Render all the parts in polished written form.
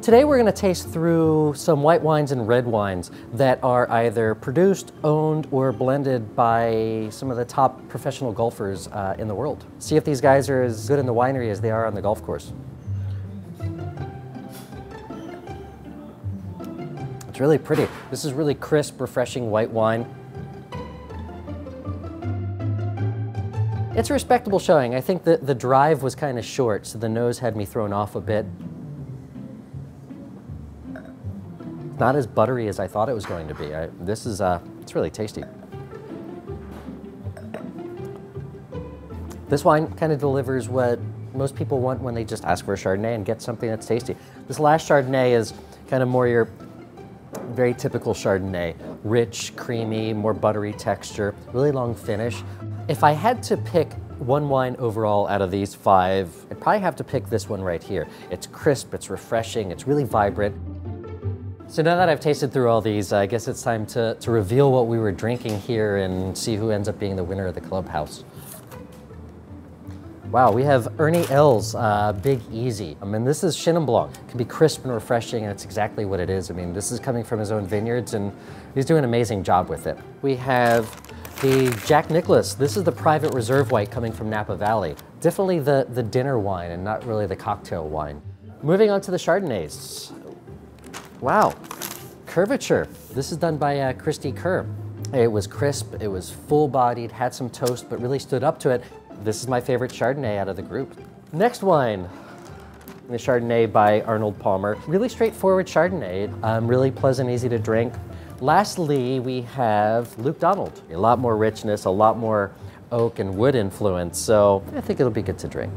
Today we're going to taste through some white wines and red wines that are either produced, owned, or blended by some of the top professional golfers in the world. See if these guys are as good in the winery as they are on the golf course. It's really pretty. This is really crisp, refreshing white wine. It's a respectable showing. I think that the drive was kind of short, so the nose had me thrown off a bit. Not as buttery as I thought it was going to be. It's really tasty. This wine kind of delivers what most people want when they just ask for a Chardonnay and get something that's tasty. This last Chardonnay is kind of more your very typical Chardonnay. Rich, creamy, more buttery texture, really long finish. If I had to pick one wine overall out of these 5, I'd probably have to pick this one right here. It's crisp, it's refreshing, it's really vibrant. So now that I've tasted through all these, I guess it's time to reveal what we were drinking here and see who ends up being the winner of the clubhouse. Wow, we have Ernie L's Big Easy. I mean, this is Chenin Blanc. It can be crisp and refreshing, and it's exactly what it is. I mean, this is coming from his own vineyards, and he's doing an amazing job with it. We have the Jack Nicklaus. This is the Private Reserve White coming from Napa Valley. Definitely the dinner wine and not really the cocktail wine. Moving on to the Chardonnays. Wow, Curvature. This is done by Christy Kerr. It was crisp, it was full-bodied, had some toast, but really stood up to it. This is my favorite Chardonnay out of the group. Next wine, the Chardonnay by Arnold Palmer. Really straightforward Chardonnay, really pleasant, easy to drink. Lastly, we have Luke Donald. A lot more richness, a lot more oak and wood influence, so I think it'll be good to drink.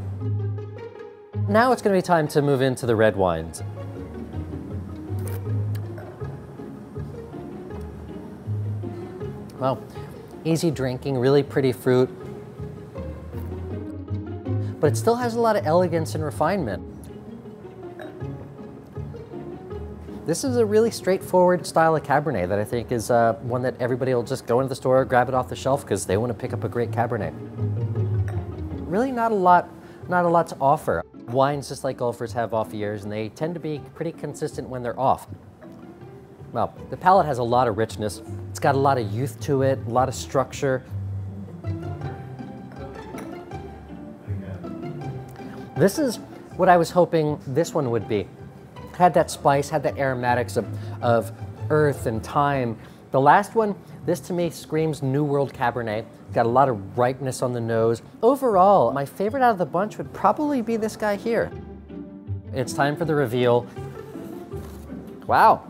Now it's gonna be time to move into the red wines. Well, easy drinking, really pretty fruit, but it still has a lot of elegance and refinement. This is a really straightforward style of Cabernet that I think is one that everybody will just go into the store, grab it off the shelf because they want to pick up a great Cabernet. Really not a lot to offer. Wines, just like golfers, have off years, and they tend to be pretty consistent when they're off. Well, the palate has a lot of richness. It's got a lot of youth to it, a lot of structure. This is what I was hoping this one would be. Had that spice, had the aromatics of earth and thyme. The last one, this to me screams New World Cabernet. Got a lot of ripeness on the nose. Overall, my favorite out of the bunch would probably be this guy here. It's time for the reveal. Wow.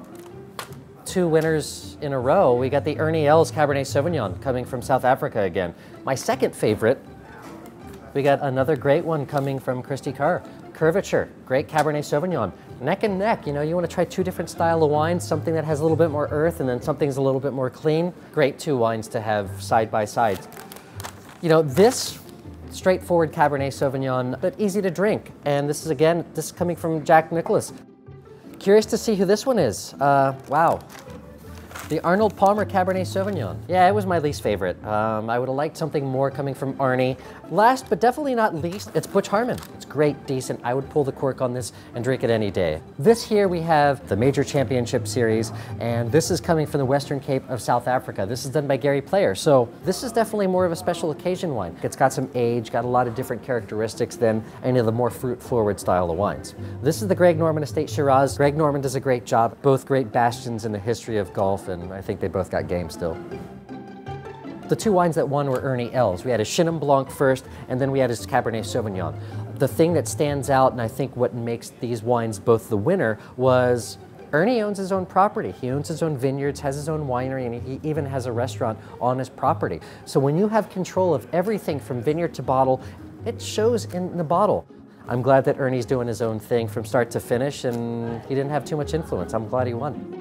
2 winners in a row. We got the Ernie L's Cabernet Sauvignon coming from South Africa again. My second favorite, we got another great one coming from Christy Kerr. Curvature, great Cabernet Sauvignon. Neck and neck, you know, you want to try 2 different style of wines, something that has a little bit more earth and then something's a little bit more clean. Great 2 wines to have side by side. You know, this straightforward Cabernet Sauvignon, but easy to drink. And this is coming from Jack Nicklaus. Curious to see who this one is. Wow. The Arnold Palmer Cabernet Sauvignon. Yeah, it was my least favorite. I would have liked something more coming from Arnie. Last, but definitely not least, it's Butch Harmon. It's great, decent. I would pull the cork on this and drink it any day. This here we have the Major Championship Series, and this is coming from the Western Cape of South Africa. This is done by Gary Player, so this is definitely more of a special occasion wine. It's got some age, got a lot of different characteristics than any of the more fruit-forward style of wines. This is the Greg Norman Estate Shiraz. Greg Norman does a great job. Both great bastions in the history of golf, and I think they both got game still. The 2 wines that won were Ernie L's. We had a Chenin Blanc first, and then we had his Cabernet Sauvignon. The thing that stands out, and I think what makes these wines both the winner, was Ernie owns his own property. He owns his own vineyards, has his own winery, and he even has a restaurant on his property. So when you have control of everything from vineyard to bottle, it shows in the bottle. I'm glad that Ernie's doing his own thing from start to finish, and he didn't have too much influence. I'm glad he won.